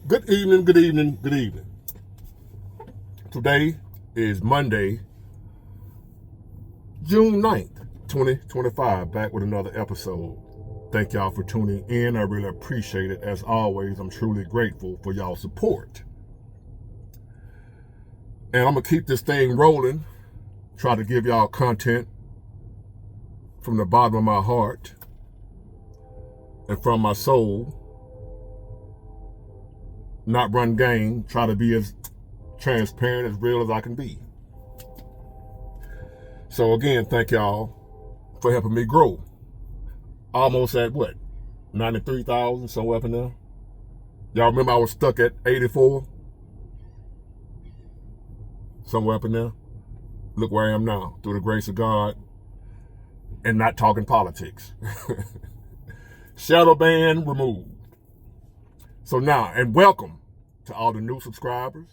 Good evening, good evening, good evening. Today is Monday, June 9th, 2025, back with another episode. Thank y'all for tuning in. I really appreciate it. As always, I'm truly grateful for y'all's support. And I'm going to keep this thing rolling, try to give y'all content from the bottom of my heart and from my soul. Not run game, try to be as transparent, as real as I can be. So again, thank y'all for helping me grow. Almost at what? 93,000, somewhere up in there. Y'all remember I was stuck at 84? Somewhere up in there. Look where I am now, through the grace of God, and not talking politics. Shadow ban removed. So now, and welcome to all the new subscribers.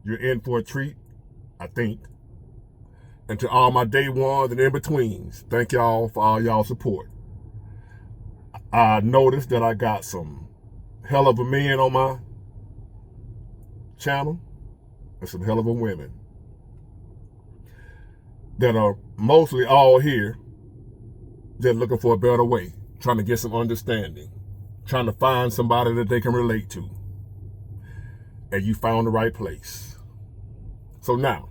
You're in for a treat, I think. And to all my day ones and in-betweens, thank y'all for all y'all support. I noticed that I got some hell of a men on my channel and some hell of a women that are mostly all here just looking for a better way, trying to get some understanding, trying to find somebody that they can relate to. And you found the right place. So now,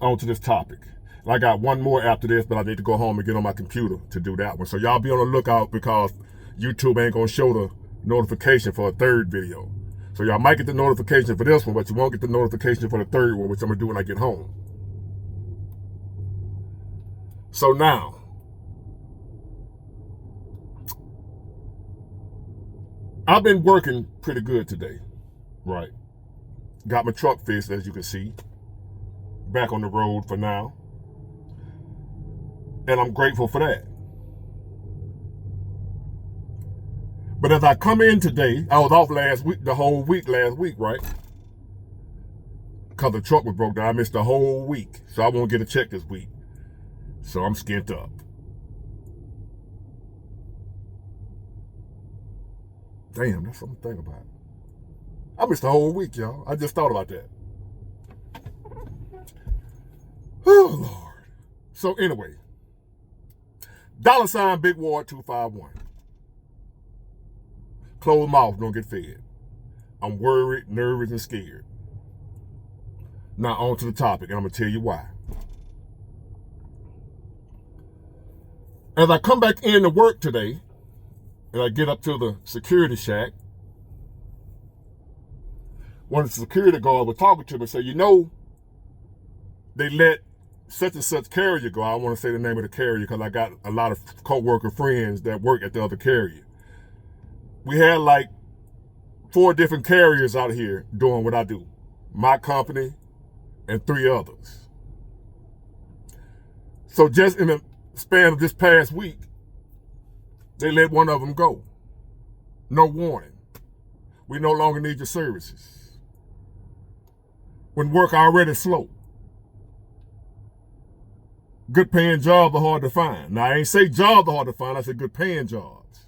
on to this topic. And I got one more after this, but I need to go home and get on my computer to do that one. So y'all be on the lookout because YouTube ain't gonna show the notification for a third video. So y'all might get the notification for this one, but you won't get the notification for the third one, which I'm gonna do when I get home. So now, I've been working pretty good today, right? Got my truck fixed, as you can see. Back on the road for now. And I'm grateful for that. But as I come in today, I was off last week, the whole week last week, right? Because the truck was broke down. I missed the whole week. So I won't get a check this week. So I'm skint up. Damn, that's something to think about. I missed the whole week, y'all. I just thought about that. Oh, Lord. So anyway, $ Big Ward 251. Closed mouth, don't get fed. I'm worried, nervous, and scared. Now on to the topic, and I'm going to tell you why. As I come back into work today, and I get up to the security shack, one of the security guards was talking to me and said, you know, they let such and such carrier go. I don't want to say the name of the carrier because I got a lot of co-worker friends that work at the other carrier. We had like 4 different carriers out here doing what I do. My company and 3 others. So just in the span of this past week, they let one of them go. No warning. We no longer need your services. When work already slow. Good paying jobs are hard to find. Now, I ain't say jobs are hard to find. I said good paying jobs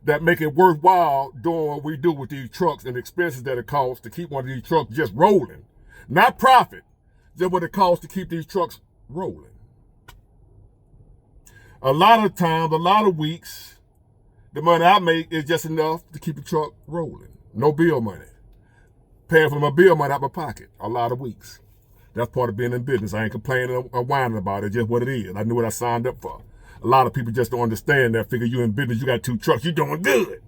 that make it worthwhile doing what we do with these trucks and the expenses that it costs to keep one of these trucks just rolling. Not profit, just what it costs to keep these trucks rolling. A lot of times, a lot of weeks, the money I make is just enough to keep the truck rolling. No bill money. Paying for my bill money out my pocket a lot of weeks. That's part of being in business. I ain't complaining or whining about it, just what it is. I knew what I signed up for. A lot of people just don't understand that. Figure you in business, you got 2 trucks, you doing good.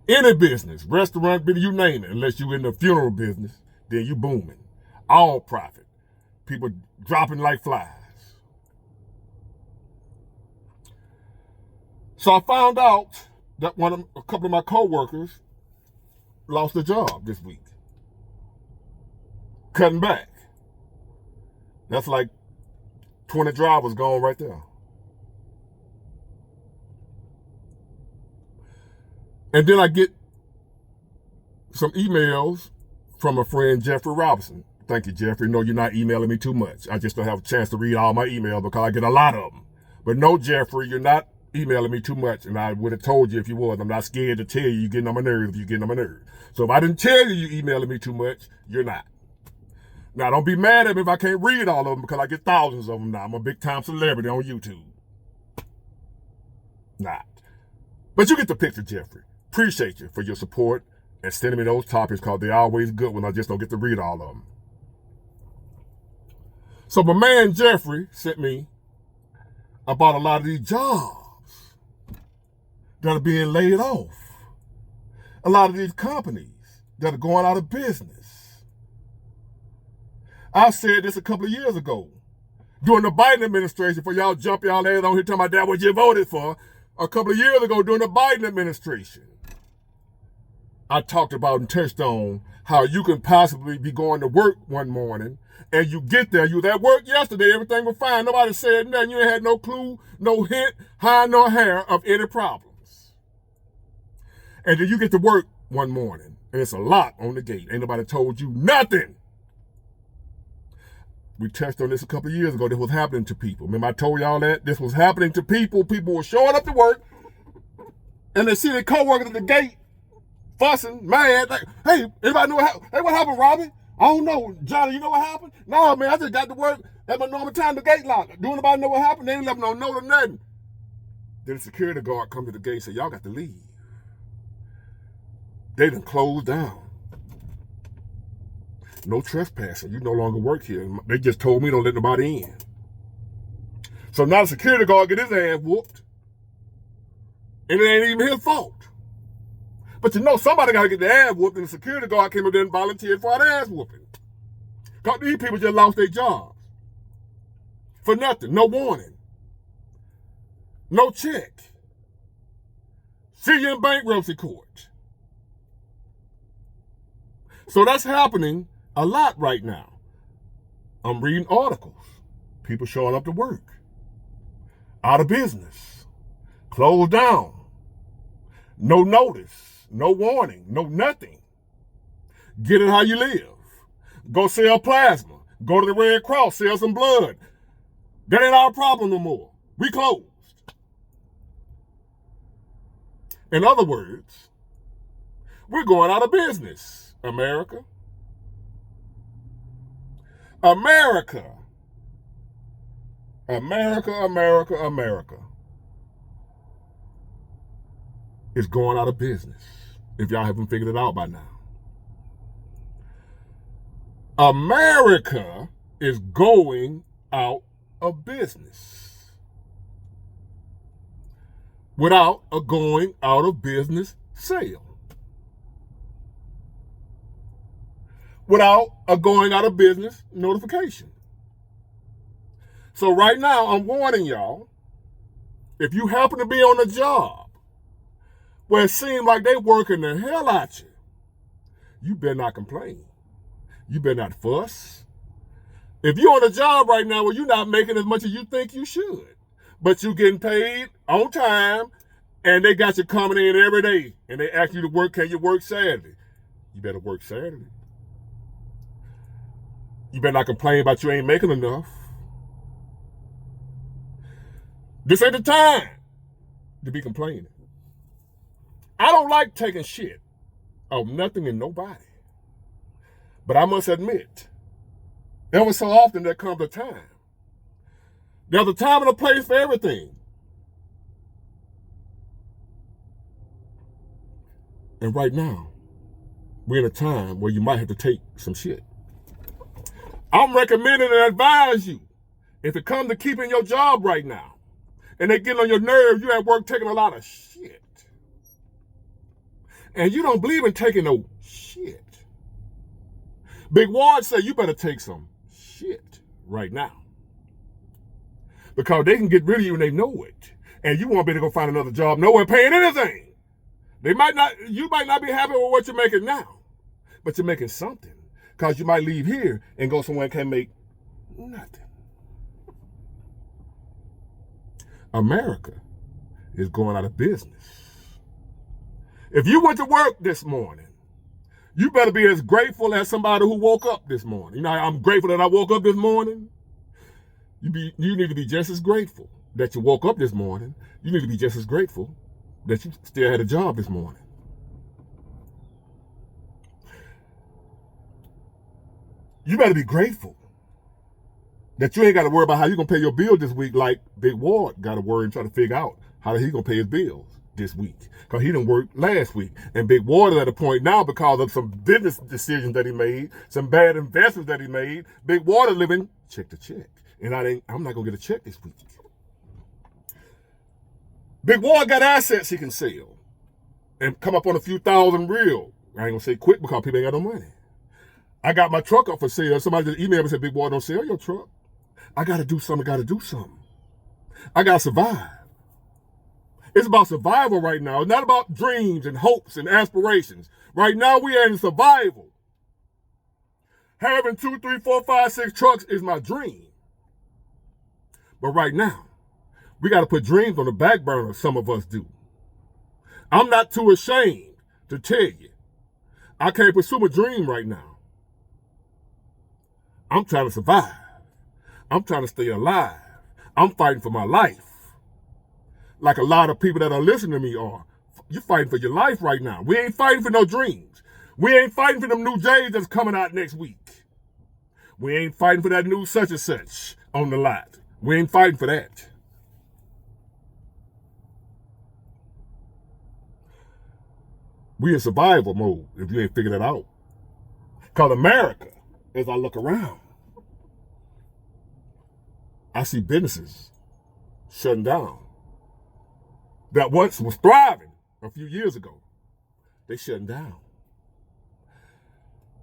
Any business, restaurant, you name it, unless you in the funeral business, then you booming. All profit. People dropping like flies. So I found out that a couple of my co-workers lost their job this week. Cutting back. That's like 20 drivers gone right there. And then I get some emails from a friend, Jeffrey Robinson. Thank you, Jeffrey. No, you're not emailing me too much. I just don't have a chance to read all my emails because I get a lot of them. But no, Jeffrey, you're not emailing me too much, and I would have told you if you was. I'm not scared to tell you you're getting on my nerves if you're getting on my nerves. So if I didn't tell you you're emailing me too much, you're not. Now, don't be mad at me if I can't read all of them because I get thousands of them now. I'm a big-time celebrity on YouTube. Not. But you get the picture, Jeffrey. Appreciate you for your support and sending me those topics because they're always good when I just don't get to read all of them. So my man Jeffrey sent me about a lot of these jobs that are being laid off. A lot of these companies that are going out of business. I said this a couple of years ago. During the Biden administration, for y'all jump y'all head on here talking about that what you voted for, a couple of years ago during the Biden administration, I talked about and touched on how you can possibly be going to work one morning and you get there, you was at work yesterday, everything was fine, nobody said nothing, you ain't had no clue, no hint, high nor hair of any problems. And then you get to work one morning and it's a lock on the gate, ain't nobody told you nothing. We touched on this a couple of years ago. This was happening to people. Remember I told y'all that? This was happening to people. People were showing up to work, and they see their co-workers at the gate, fussing, mad, like, hey, anybody know what happened? Hey, what happened, Robbie? I don't know. Johnny, you know what happened? No, man, I just got to work at my normal time, the gate locked. Do anybody know what happened? They ain't left no note or nothing. Then the security guard come to the gate and say, y'all got to leave. They done closed down. No trespassing. You no longer work here. They just told me don't let nobody in. So now the security guard get his ass whooped. And it ain't even his fault. But you know somebody got to get their ass whooped, and the security guard came up there and volunteered for an ass whooping. Because these people just lost their jobs. For nothing. No warning. No check. See you in bankruptcy court. So that's happening a lot right now. I'm reading articles. People showing up to work. Out of business. Closed down. No notice. No warning. No nothing. Get it how you live. Go sell plasma. Go to the Red Cross. Sell some blood. That ain't our problem no more. We closed. In other words, we're going out of business, America. America. America, America, America is going out of business, if y'all haven't figured it out by now. America is going out of business without a going out of business sale. Without a going out of business notification. So right now, I'm warning y'all, if you happen to be on a job where it seems like they working the hell out you, you better not complain. You better not fuss. If you're on a job right now where you're not making as much as you think you should, but you're getting paid on time, and they got you coming in every day, and they ask you to work, can you work Saturday? You better work Saturday. You better not complain about you ain't making enough. This ain't the time to be complaining. I don't like taking shit of nothing and nobody. But I must admit, ever so often there comes a time. There's a time and a place for everything. And right now, we're in a time where you might have to take some shit. I'm recommending and advise you, if it comes to keeping your job right now, and they get on your nerves, you at work taking a lot of shit. And you don't believe in taking no shit. Big Ward said you better take some shit right now. Because they can get rid of you and they know it. And you won't be able to go find another job nowhere paying anything. You might not be happy with what you're making now, but you're making something. Because you might leave here and go somewhere and can't make nothing. America is going out of business. If you went to work this morning, you better be as grateful as somebody who woke up this morning. You know, I'm grateful that I woke up this morning. You need to be just as grateful that you woke up this morning, you need to be just as grateful that you still had a job this morning. You better be grateful that you ain't got to worry about how you're going to pay your bill this week like Big Ward got to worry and try to figure out how he going to pay his bills this week. Because he didn't work last week. And Big Ward is at a point now because of some business decisions that he made, some bad investments that he made. Big Ward is living check to check. And I'm not going to get a check this week. Big Ward got assets he can sell and come up on a few thousand real. I ain't going to say quick because people ain't got no money. I got my truck up for sale. Somebody just emailed me and said, Big Ward, don't sell your truck. I got to do something. I got to survive. It's about survival right now. It's not about dreams and hopes and aspirations. Right now, we are in survival. Having 2, 3, 4, 5, 6 trucks is my dream. But right now, we got to put dreams on the back burner, some of us do. I'm not too ashamed to tell you, I can't pursue a dream right now. I'm trying to survive. I'm trying to stay alive. I'm fighting for my life. Like a lot of people that are listening to me are. You're fighting for your life right now. We ain't fighting for no dreams. We ain't fighting for them new J's that's coming out next week. We ain't fighting for that new such and such on the lot. We ain't fighting for that. We in survival mode if you ain't figured that out. Because America, as I look around, I see businesses shutting down that once was thriving a few years ago. They shutting down.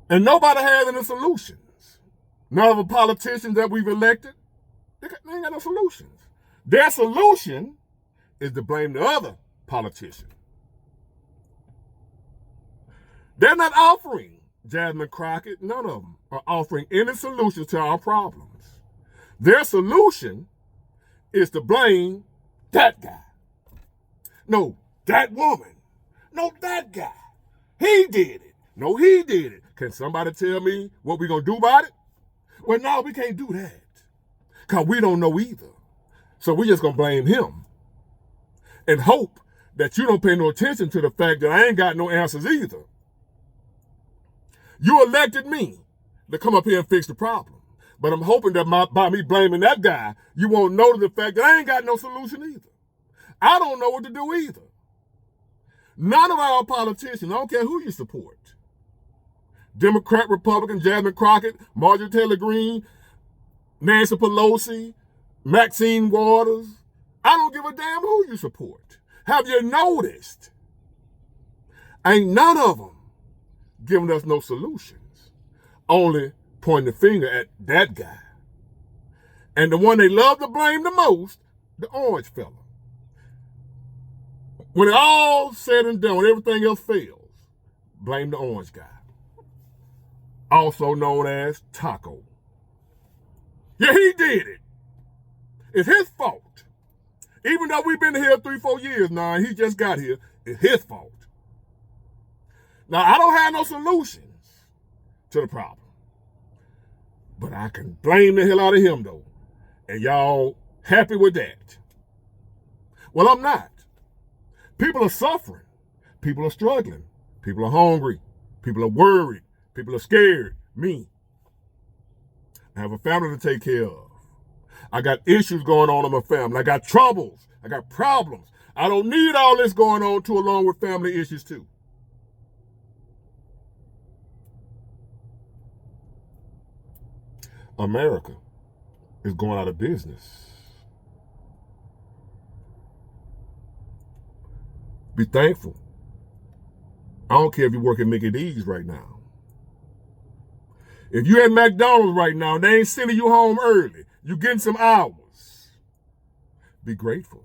And nobody has any solutions. None of the politicians that we've elected, they ain't got no solutions. Their solution is to blame the other politician. They're not offering, Jasmine Crockett, none of them are offering any solutions to our problems. Their solution is to blame that guy. No, that woman. No, that guy. He did it. No, he did it. Can somebody tell me what we're going to do about it? Well, no, we can't do that. Because we don't know either. So we're just going to blame him. And hope that you don't pay no attention to the fact that I ain't got no answers either. You elected me to come up here and fix the problem. But I'm hoping that by me blaming that guy, you won't notice the fact that I ain't got no solution either. I don't know what to do either. None of our politicians, I don't care who you support, Democrat, Republican, Jasmine Crockett, Marjorie Taylor Greene, Nancy Pelosi, Maxine Waters, I don't give a damn who you support. Have you noticed? Ain't none of them giving us no solutions, only pointing the finger at that guy. And the one they love to blame the most, the orange fella. When it all said and done, when everything else fails, blame the orange guy. Also known as Taco. Yeah, he did it. It's his fault. Even though we've been here 3-4 years now and he just got here, it's his fault. Now, I don't have no solutions to the problem. But I can blame the hell out of him, though. And y'all happy with that? Well, I'm not. People are suffering. People are struggling. People are hungry. People are worried. People are scared. Me. I have a family to take care of. I got issues going on in my family. I got troubles. I got problems. I don't need all this going on too, along with family issues too. America is going out of business. Be thankful. I don't care if you work at Mickey D's right now. If you at McDonald's right now, they ain't sending you home early. You getting some hours. Be grateful.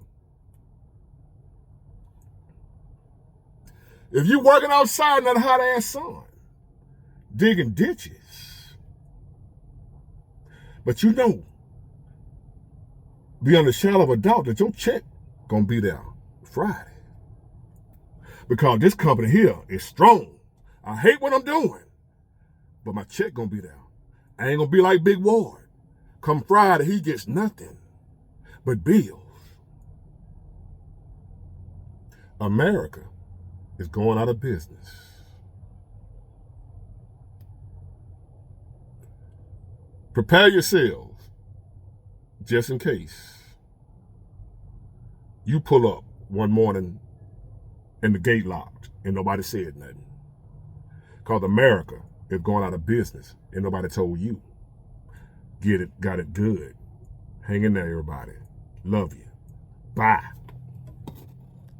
If you working outside in that hot ass sun, digging ditches, but you know, beyond a shadow of a doubt that your check gonna be there Friday. Because this company here is strong. I hate what I'm doing, but my check gonna be there. I ain't gonna be like Big Ward. Come Friday, he gets nothing but bills. America is going out of business. Prepare yourselves just in case you pull up one morning and the gate locked and nobody said nothing. Because America is going out of business and nobody told you. Got it good. Hang in there, everybody. Love you. Bye.